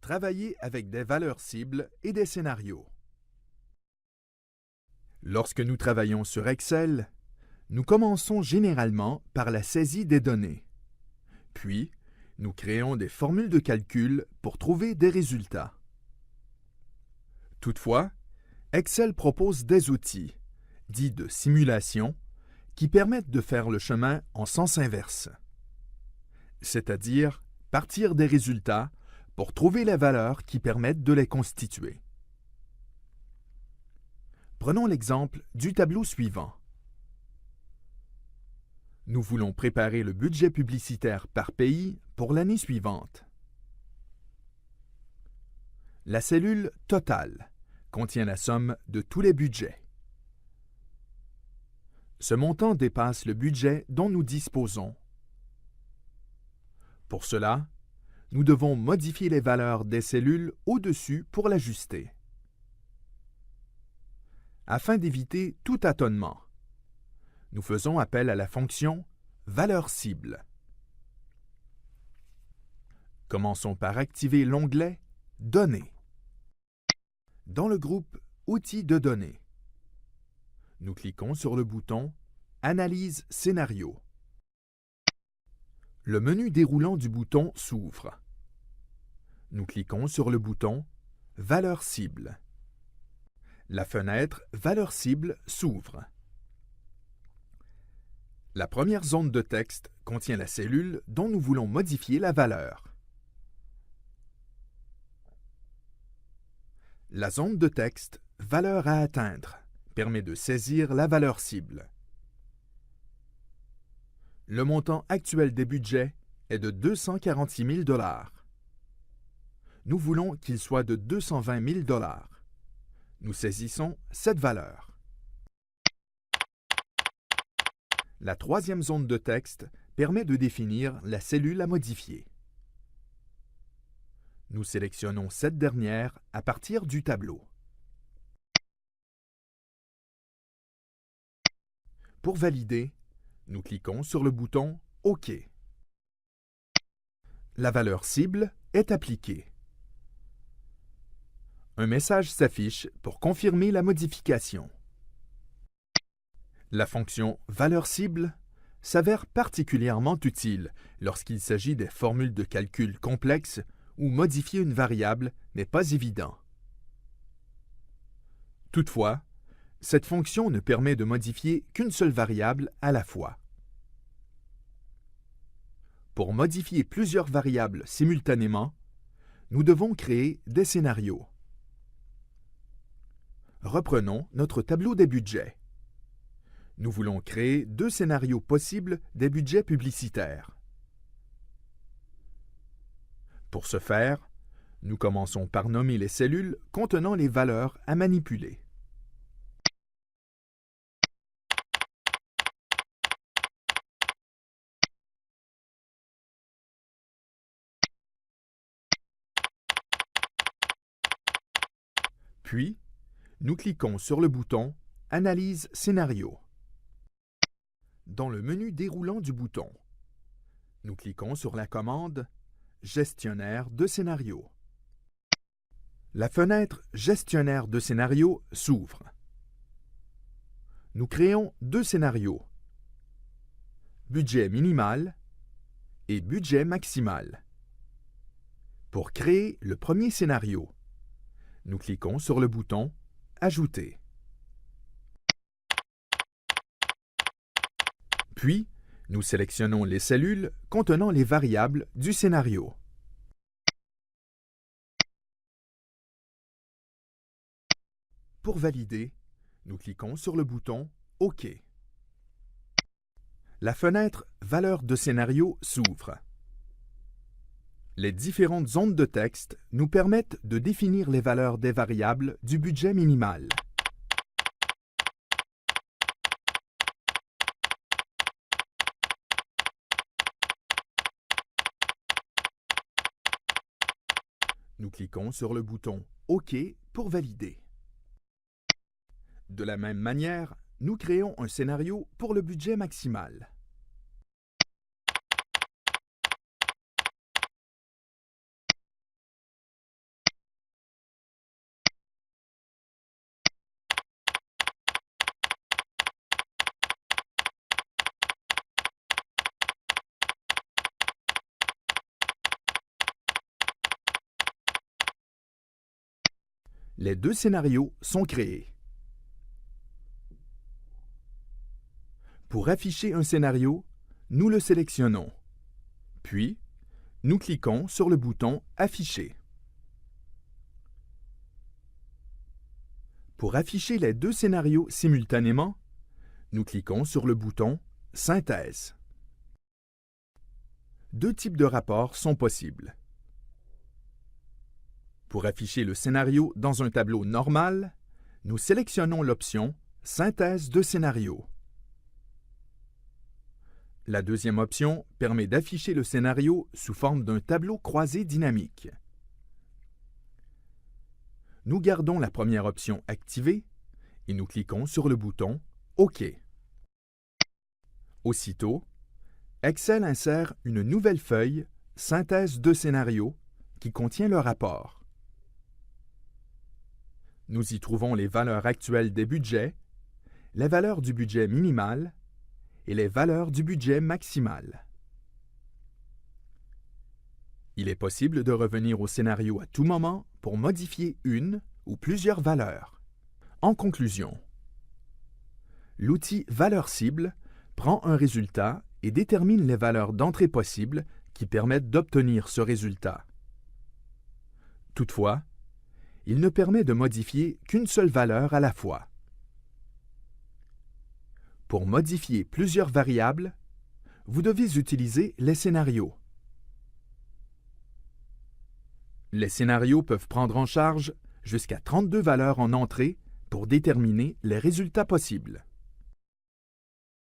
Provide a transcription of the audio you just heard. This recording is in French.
Travailler avec des valeurs cibles et des scénarios. Lorsque nous travaillons sur Excel, nous commençons généralement par la saisie des données. Puis, nous créons des formules de calcul pour trouver des résultats. Toutefois, Excel propose des outils, dits de simulation, qui permettent de faire le chemin en sens inverse, c'est-à-dire partir des résultats pour trouver les valeurs qui permettent de les constituer. Prenons l'exemple du tableau suivant. Nous voulons préparer le budget publicitaire par pays pour l'année suivante. La cellule « Total » contient la somme de tous les budgets. Ce montant dépasse le budget dont nous disposons. Pour cela, nous devons modifier les valeurs des cellules au-dessus pour l'ajuster. Afin d'éviter tout tâtonnement, nous faisons appel à la fonction « Valeur cible ». Commençons par activer l'onglet « Données ». Dans le groupe « Outils de données », nous cliquons sur le bouton « Analyse scénario ». Le menu déroulant du bouton s'ouvre. Nous cliquons sur le bouton « Valeur cible ». La fenêtre « Valeur cible » s'ouvre. La première zone de texte contient la cellule dont nous voulons modifier la valeur. La zone de texte « Valeur à atteindre » permet de saisir la valeur cible. Le montant actuel des budgets est de 246 000 $. Nous voulons qu'il soit de 220 000 $. Nous saisissons cette valeur. La troisième zone de texte permet de définir la cellule à modifier. Nous sélectionnons cette dernière à partir du tableau. Pour valider, nous cliquons sur le bouton « OK ». La valeur cible est appliquée. Un message s'affiche pour confirmer la modification. La fonction « Valeur cible » s'avère particulièrement utile lorsqu'il s'agit des formules de calcul complexes où modifier une variable n'est pas évident. Toutefois, cette fonction ne permet de modifier qu'une seule variable à la fois. Pour modifier plusieurs variables simultanément, nous devons créer des scénarios. Reprenons notre tableau des budgets. Nous voulons créer deux scénarios possibles des budgets publicitaires. Pour ce faire, nous commençons par nommer les cellules contenant les valeurs à manipuler. Puis, nous cliquons sur le bouton « Analyse scénario ». Dans le menu déroulant du bouton, nous cliquons sur la commande « Gestionnaire de scénario ». La fenêtre « Gestionnaire de scénario » s'ouvre. Nous créons deux scénarios, budget minimal et budget maximal. Pour créer le premier scénario, nous cliquons sur le bouton « Ajouter ». Puis, nous sélectionnons les cellules contenant les variables du scénario. Pour valider, nous cliquons sur le bouton « OK ». La fenêtre « Valeur de scénario » s'ouvre. Les différentes zones de texte nous permettent de définir les valeurs des variables du budget minimal. Nous cliquons sur le bouton « OK » pour valider. De la même manière, nous créons un scénario pour le budget maximal. Les deux scénarios sont créés. Pour afficher un scénario, nous le sélectionnons. Puis, nous cliquons sur le bouton « Afficher ». Pour afficher les deux scénarios simultanément, nous cliquons sur le bouton « Synthèse ». Deux types de rapports sont possibles. Pour afficher le scénario dans un tableau normal, nous sélectionnons l'option « Synthèse de scénario ». La deuxième option permet d'afficher le scénario sous forme d'un tableau croisé dynamique. Nous gardons la première option activée et nous cliquons sur le bouton « OK ». Aussitôt, Excel insère une nouvelle feuille « Synthèse de scénario » qui contient le rapport. Nous y trouvons les valeurs actuelles des budgets, les valeurs du budget minimal et les valeurs du budget maximal. Il est possible de revenir au scénario à tout moment pour modifier une ou plusieurs valeurs. En conclusion, l'outil Valeurs cibles prend un résultat et détermine les valeurs d'entrée possibles qui permettent d'obtenir ce résultat. Toutefois, il ne permet de modifier qu'une seule valeur à la fois. Pour modifier plusieurs variables, vous devez utiliser les scénarios. Les scénarios peuvent prendre en charge jusqu'à 32 valeurs en entrée pour déterminer les résultats possibles.